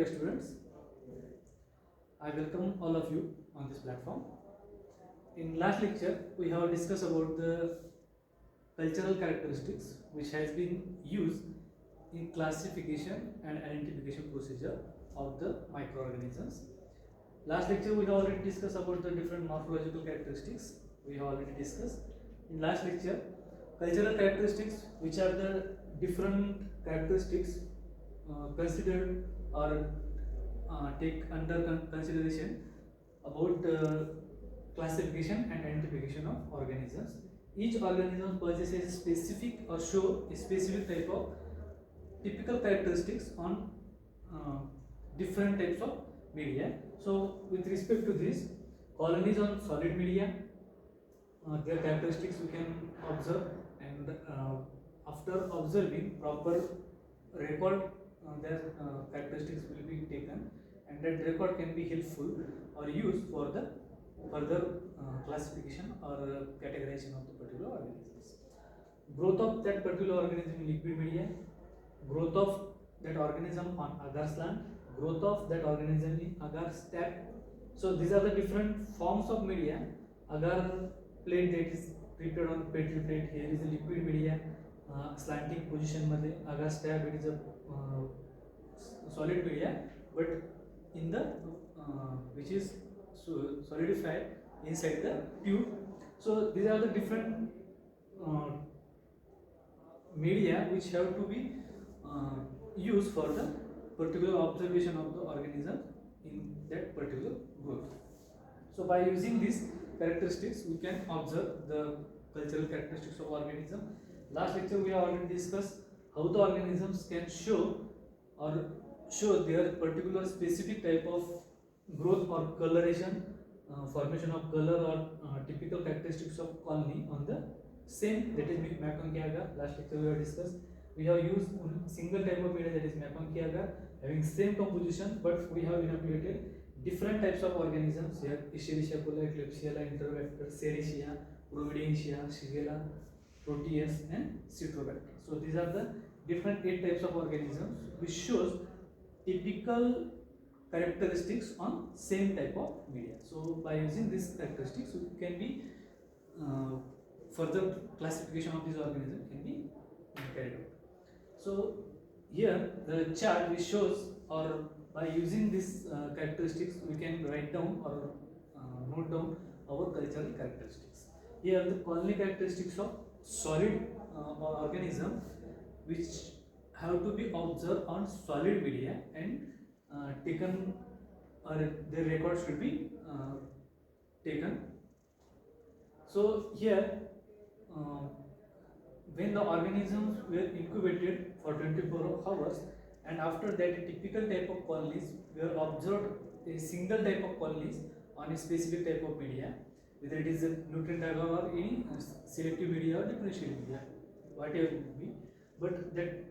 dear students. I welcome all of you on this platform. In last lecture, we have discussed about the cultural characteristics which has been used in classification and identification procedure of the microorganisms. Last lecture, we have already discussed about the different morphological characteristics. We have already discussed. In last lecture, cultural characteristics, which are the different characteristics considered or take under consideration about classification and identification of organisms. Each organism possesses specific or show a specific type of typical characteristics on different types of media. So with respect to this, colonies on solid media, their characteristics we can observe, and after observing proper record, their characteristics will be taken, and that record can be helpful or used for the further classification or categorization of the particular organisms. Growth of that particular organism in liquid media, growth of that organism on agar's land, growth of that organism in agar's tap. So these are the different forms of media. Agar plate that is prepared on petri plate, here is a liquid media, slanting position मध्ये. Agar stab, it is a solid media, but in the which is solidified inside the tube. So these are the different media which have to be used for the particular observation of the organism in that particular growth. So by using these characteristics, we can observe the cultural characteristics of organism. Last lecture we have already discussed how the organisms can show their particular specific type of growth or coloration, formation of color or typical characteristics of colony on the same, that is Macaconchia agar. Last lecture we have discussed. We have used single type of media, that is Macaconchia agar, having same composition, but we have inoculated different types of organisms here: Escherichia coli, Klebsiella, Enterobacter, Serratia, Providentia, Shigella, Proteus, and Citrobacter. So these are the different 8 types of organisms which shows typical characteristics on same type of media. So by using these characteristics, we can be further classification of these organisms can be carried out. So here the chart which shows, or by using these characteristics, we can write down or note down our cultural characteristics. Here the colony characteristics of solid organism which have to be observed on solid media and taken, or their record should be taken. So here when the organisms were incubated for 24 hours, and after that a typical type of colonies were observed, a single type of colonies on a specific type of media, whether it is a nutrient agar or any selective media or differential media, whatever it may be, but that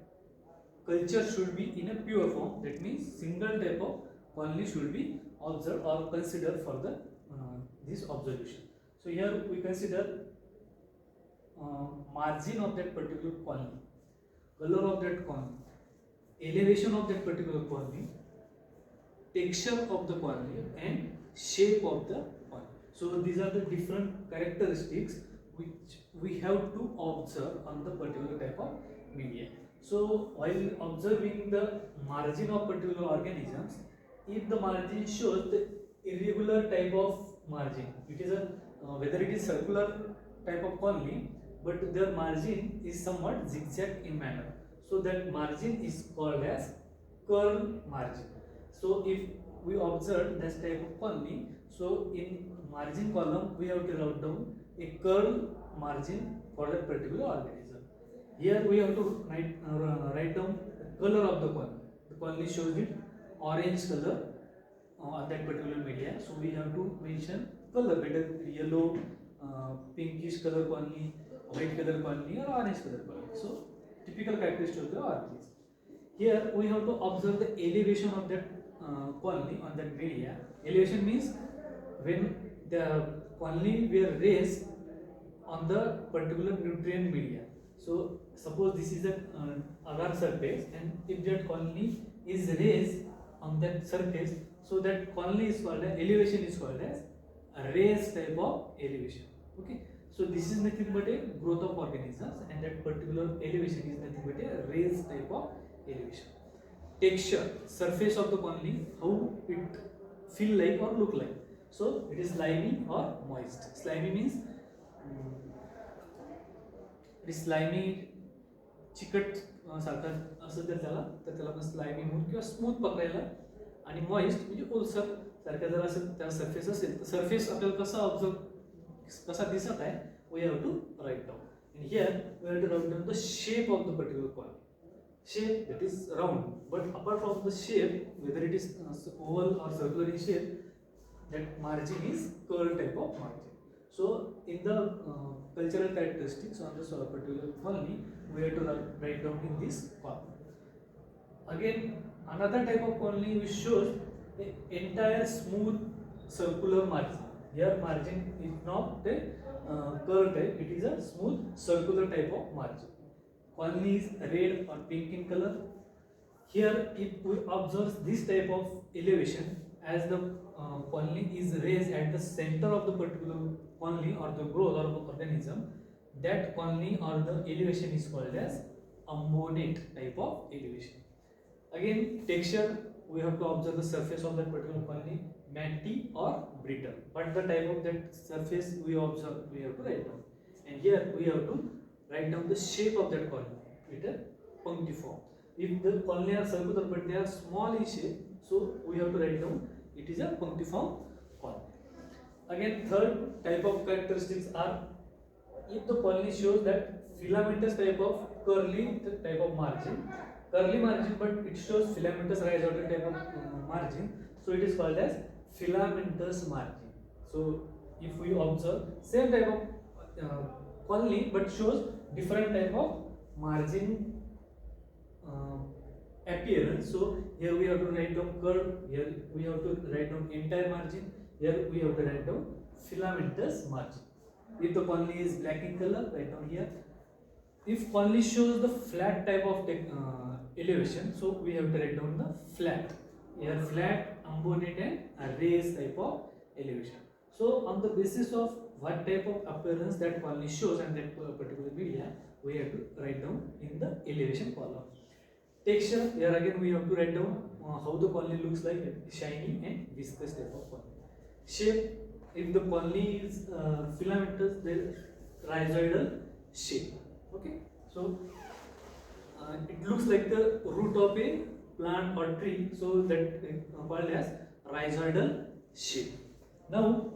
culture should be in a pure form. That means single type of colony should be observed or considered for the this observation. So here we consider margin of that particular colony, color of that colony, elevation of that particular colony, texture of the colony, and shape of the colony. So these are the different characteristics which we have to observe on the particular type of media. So while observing the margin of particular organisms, if the margin shows the irregular type of margin, it is a whether it is circular type of colony, but their margin is somewhat zigzag in manner, so that margin is called as curl margin. So if we observe this type of colony, so in margin column we have to write down a curl margin for that particular organism. Here we have to write down the color of the colony. The colony shows it orange color on that particular media, so we have to mention color, whether yellow, pinkish color colony, white color colony, or orange color colony. So typical characteristics of the organism. Here we have to observe the elevation of that colony on that media. Elevation means when the colony were raised on the particular nutrient media. So suppose this is a agar surface, and if that colony is raised on that surface, so that colony is called as elevation is called as a raised type of elevation. Okay, so this is nothing but a growth of organisms, and that particular elevation is nothing but a raised type of elevation. Texture, surface of the colony, how it feel like or look like. So it is slimy or moist. Slimy means it is slimy, चिकट सारखं असं जर झाला तर त्याला आपण स्लायमी म्हणून किंवा स्मूथ पकडायला, आणि मॉइस्ट म्हणजे ओलसर सारखं जर असं त्याला सरफेस असेल तर सरफेस आपल्याला कसा ऑब्झर्व कसा दिसत आहे, we have to write down. And here we have to write down the shape of the particular colony. Shape, that is round, but apart from the shape, whether it is oval or circular in shape, that margin is curl type of margin. So in the cultural characteristics on this particular colony, we have to write down in this column. Again, another type of colony which shows the entire smooth circular margin. Here margin is not the curl type, it is a smooth circular type of margin. Colony is red or pink in color. Here if we observe this type of elevation, as the colony is raised at the center of the particular colony or the growth or the organism, that colony or the elevation is called as ambonate type of elevation. Again, texture, we have to observe the surface of that particular colony, matty or brittle, but the type of that surface we observe, we have to write down. And here we have to write down the shape of that colony with a punctiform. If the colony are circular but they are small in shape, so we have to write down it is a punctiform colony. Again, third type of characteristics are, if the colony shows that filamentous type of curly type of margin, but it shows filamentous rhizoidal type of margin, so it is called as filamentous margin. So if we observe same type of colony but shows different type of margin appearance, so here we have to write down curve, here we have to write down entire margin, here we have to write down filamentous margin. If the colony is black in color, write down here. If colony shows the flat type of elevation, so we have to write down the flat. Here flat, ambonate and a raised type of elevation. So on the basis of what type of appearance that colony shows and that particular media, we have to write down in the elevation column. Texture, here again we have to write down how the colony looks like, shiny and viscous type of colony. Shape, if the colony is filamentous, then rhizoidal shape. Okay, so it looks like the root of a plant or tree, so that is called as rhizoidal shape. Now,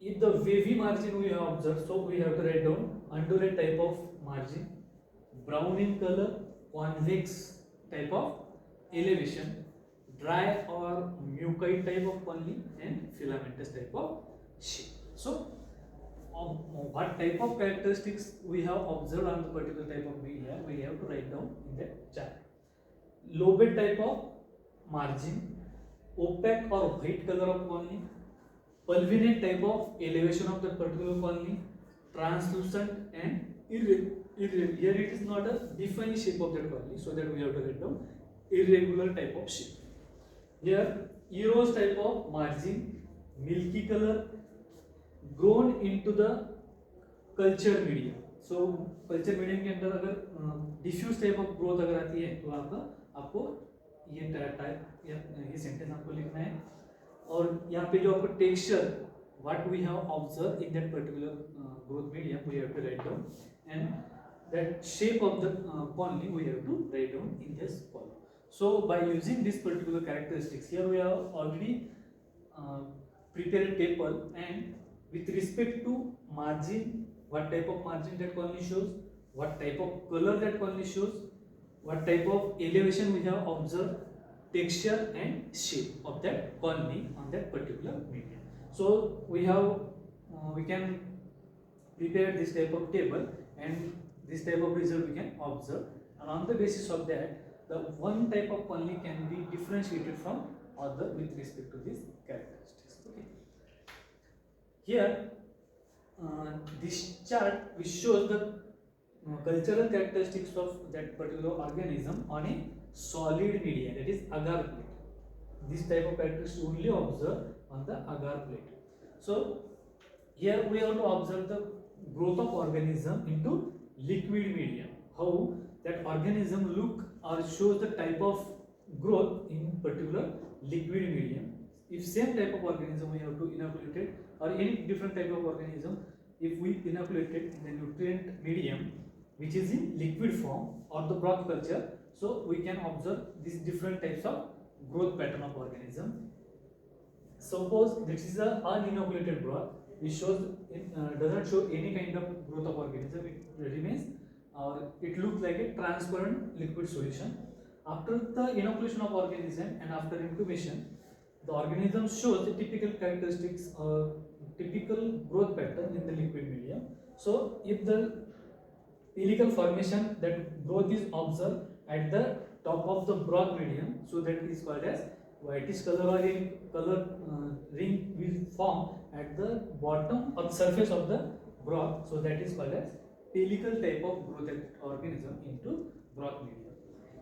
if the wavy margin we have observed, so we have to write down undulate type of margin, brown in color, convex type of elevation, dry or mucoid type of colony, and filamentous type of shape. So what type of characteristics we have observed on the particular type of media, we have to write down in that chart. Lobate type of margin, opaque or white color of colony, pulvinate type of elevation of that particular colony, translucent and irregular. Here it is not a defined shape of that colony, so that we have to write down irregular type of shape. Here eros type of margin, milky color, grown into the culture medium. So culture medium के अंदर अगर diffuse type of growth अगर आती है तो आपको ये type ये सेंटेंस आपको लिखना है, और यहाँ पे जो आपको texture what we have observed in that particular growth medium we have to write down, and that shape of the colony we have to write down in this column. So by using this particular characteristics, here we have already prepared a table, and with respect to margin, what type of margin that colony shows, what type of color that colony shows, what type of elevation we have observed, texture and shape of that colony on that particular medium. So we can prepare this type of table, and this type of result we can observe, and on the basis of that, the one type of colony can be differentiated from other with respect to these characteristics. Okay. Here, this chart which shows the cultural characteristics of that particular organism on a solid media, that is agar plate. This type of characteristics only observed on the agar plate. So here we have to observe the growth of organism into liquid medium. How that organism look or shows the type of growth in particular liquid medium. If same type of organism we have to inoculate it, or any different type of organism, if we inoculate it in the nutrient medium which is in liquid form or the broth culture, so we can observe these different types of growth pattern of organism. Suppose this is a uninoculated broth, which shows does not show any kind of growth of organism. It remains or it looks like a transparent liquid solution. After the inoculation of organism and after incubation, the organism shows the typical characteristics or typical growth pattern in the liquid medium. So if the pelycal formation, that growth is observed at the top of the broth medium, so that is called as whitish color or in color ring will form at the bottom or surface of the broth, so that is called as pelycal type of growth organism into broth medium.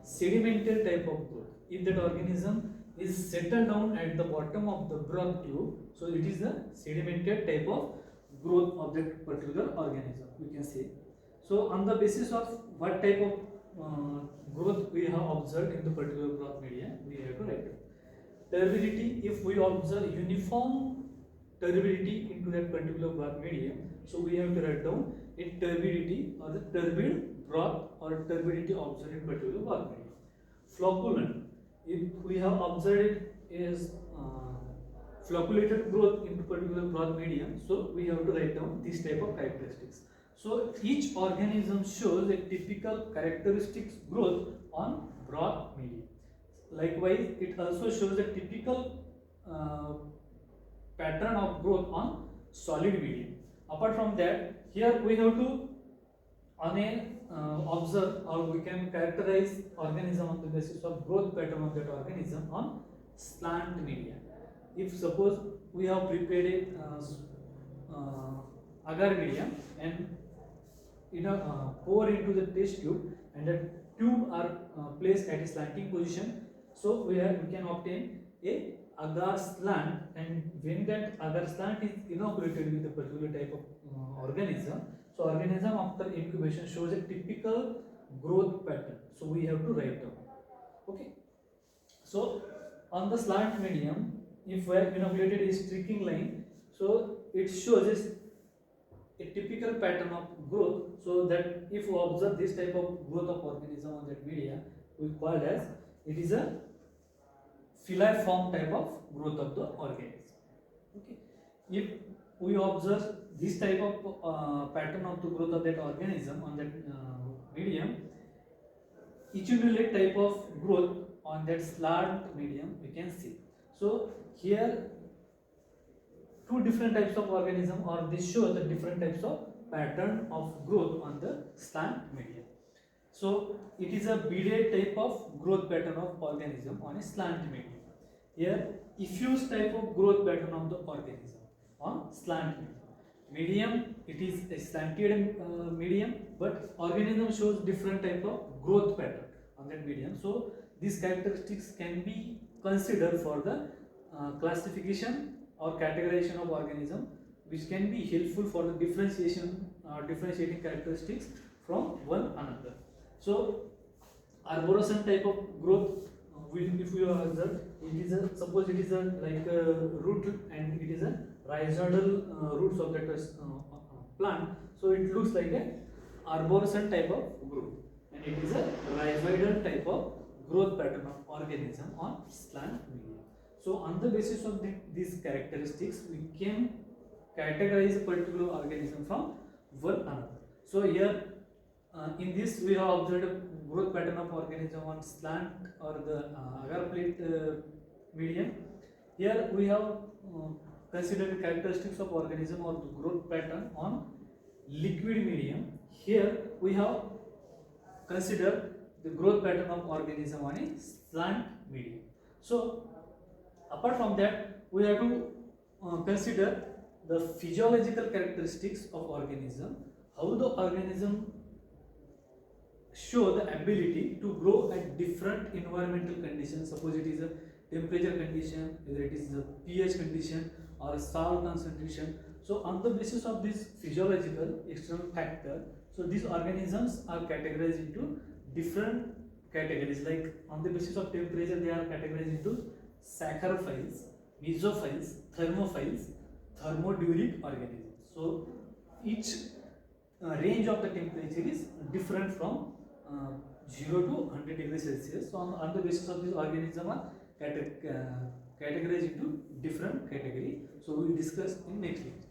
Sedimental type of growth, if that organism is settled down at the bottom of the broth tube, so it is a sedimented type of growth of that particular organism, we can say. So on the basis of what type of growth we have observed in the particular broth media, we have to write it. Turbidity, if we observe uniform turbidity into that particular broth medium, so we have to write down a turbidity or the turbid broth or turbidity observed in particular broth medium. Flocculant, if we have observed it is flocculated growth into particular broth medium, so we have to write down this type of characteristics. So each organism shows a typical characteristics growth on broth medium. Likewise, it also shows a typical pattern of growth on solid medium. Apart from that, here we have to observe or we can characterize organism on the basis of growth pattern of that organism on slant media. If suppose we have prepared a agar medium and pour into the test tube, and the tube are placed at a slanting position, so we can obtain a agar slant, and when that agar slant is inoculated with a particular type of organism, so organism after incubation shows a typical growth pattern, so we have to write down. Okay, so on the slant medium, if we have inoculated a streaking line, so it shows a typical pattern of growth, so that if we observe this type of growth of organism on that media, we call as it is a filiform type of growth of the organism. Okay, if we observe this type of pattern of the growth of that organism on that medium, itinerant type of growth on that slant medium we can see. So here two different types of organism, or this shows the different types of pattern of growth on the slant medium. So it is a beaded type of growth pattern of organism on a slant medium. Here effuse type of growth pattern of the organism on slant medium. It is a slanted medium, but organism shows different type of growth pattern on that medium. So these characteristics can be considered for the classification or categorization of organism, which can be helpful for the differentiating characteristics from one another. So arborescent type of growth, if we observe, it is a, suppose it is a like a root and it is a rhizoidal roots of that plant, so it looks like a arborescent type of growth, and it is a rhizoidal type of growth pattern of organism on slant medium. So on the basis of these characteristics, we can categorize a particular organism from one another. So here in this we have observed a growth pattern of organism on slant or the agar plate medium. Here we have considered characteristics of organism or the growth pattern on liquid medium. Here we have considered the growth pattern of organism on a slant medium. So apart from that, we have to consider the physiological characteristics of organism, how the organism show the ability to grow at different environmental conditions. Suppose it is a temperature condition, whether it is a pH condition or a salt concentration. So on the basis of this physiological external factor, so these organisms are categorized into different categories. Like on the basis of temperature, they are categorized into saccharophiles, mesophiles, thermophiles, thermoduric organisms. So each range of the temperature is different from 0 to 100 degrees Celsius. So on the basis of this, organism are categorized into different category. So we will discuss in next lecture.